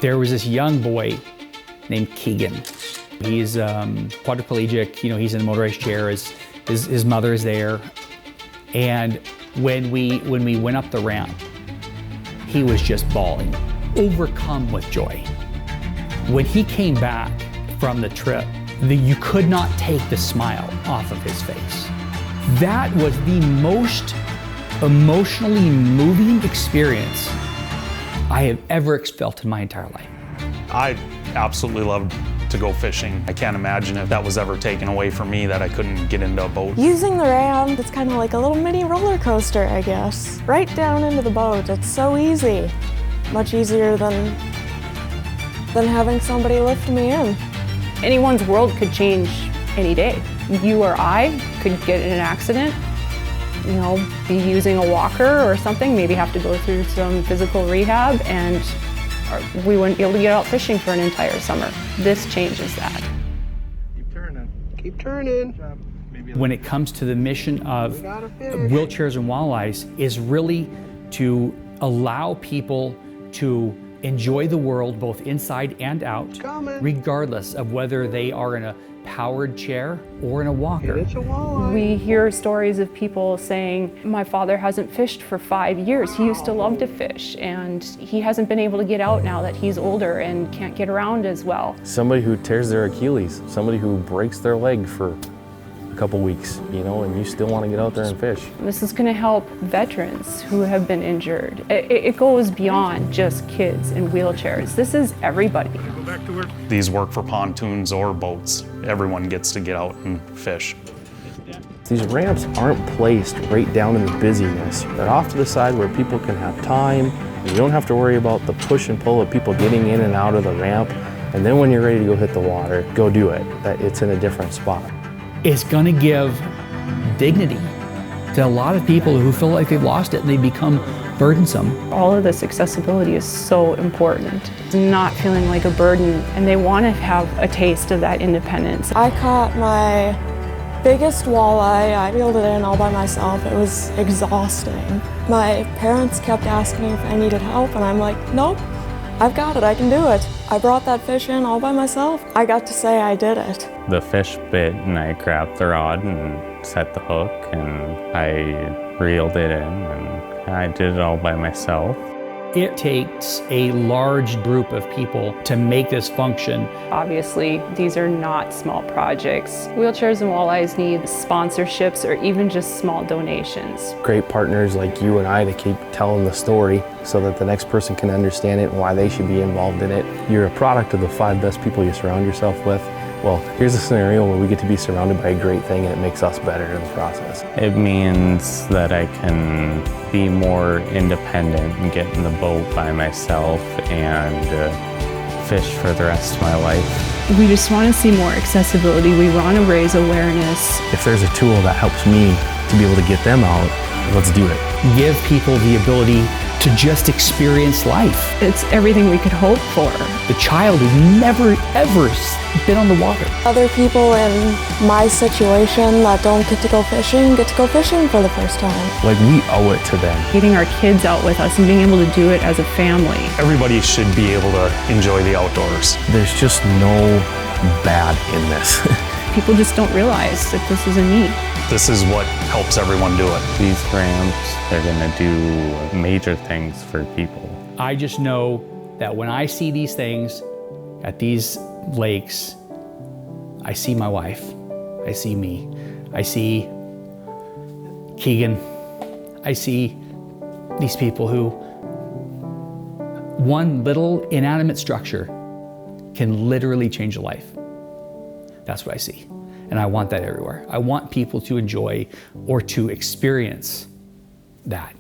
There was this young boy named Keegan. He's quadriplegic, he's in a motorized chair, his mother is there. And when we went up the ramp, he was just bawling, overcome with joy. When he came back from the trip, you could not take the smile off of his face. That was the most emotionally moving experience I have ever felt in my entire life. I absolutely love to go fishing. I can't imagine if that was ever taken away from me that I couldn't get into a boat. Using the ramp, it's kind of like a little mini roller coaster, I guess. Right down into the boat, it's so easy. Much easier than having somebody lift me in. Anyone's world could change any day. You or I could get in an accident, be using a walker or something, maybe have to go through some physical rehab, and we wouldn't be able to get out fishing for an entire summer. This changes that. Keep turning. Keep turning. When it comes to the mission of Wheelchairs and Walleyes is really to allow people to enjoy the world both inside and out, regardless of whether they are in a powered chair or in a walker. We hear stories of people saying, my father hasn't fished for 5 years. He used to love to fish, and he hasn't been able to get out now that he's older and can't get around as well. Somebody who tears their Achilles, somebody who breaks their leg for a couple weeks, and you still want to get out there and fish. This is going to help veterans who have been injured. It goes beyond just kids in wheelchairs. This is everybody. Go back to work. These work for pontoons or boats. Everyone gets to get out and fish. These ramps aren't placed right down in the busyness. They're off to the side where people can have time. You don't have to worry about the push and pull of people getting in and out of the ramp. And then when you're ready to go hit the water, go do it. It's in a different spot. It's going to give dignity to a lot of people who feel like they've lost it and they become burdensome. All of this accessibility is so important. It's not feeling like a burden, and they want to have a taste of that independence. I caught my biggest walleye. I reeled it in all by myself. It was exhausting. My parents kept asking if I needed help, and I'm like, nope, I've got it, I can do it. I brought that fish in all by myself. I got to say I did it. The fish bit and I grabbed the rod and set the hook and I reeled it in and I did it all by myself. It takes a large group of people to make this function. Obviously, these are not small projects. Wheelchairs and Walleyes need sponsorships or even just small donations. Great partners like you and I to keep telling the story so that the next person can understand it and why they should be involved in it. You're a product of the 5 best people you surround yourself with. Well, here's a scenario where we get to be surrounded by a great thing and it makes us better in the process. It means that I can be more independent and get in the boat by myself and fish for the rest of my life. We just want to see more accessibility. We want to raise awareness. If there's a tool that helps me to be able to get them out, let's do it. Give people the ability to just experience life. It's everything we could hope for. The child who's never, ever been on the water. Other people in my situation that don't get to go fishing for the first time. Like, we owe it to them. Getting our kids out with us and being able to do it as a family. Everybody should be able to enjoy the outdoors. There's just no bad in this. People just don't realize that this is a need. This is what helps everyone do it. These ramps, they're going to do major things for people. I just know that when I see these things at these lakes, I see my wife, I see me, I see Keegan, I see these people who one little inanimate structure can literally change a life. That's what I see. And I want that everywhere. I want people to enjoy or to experience that.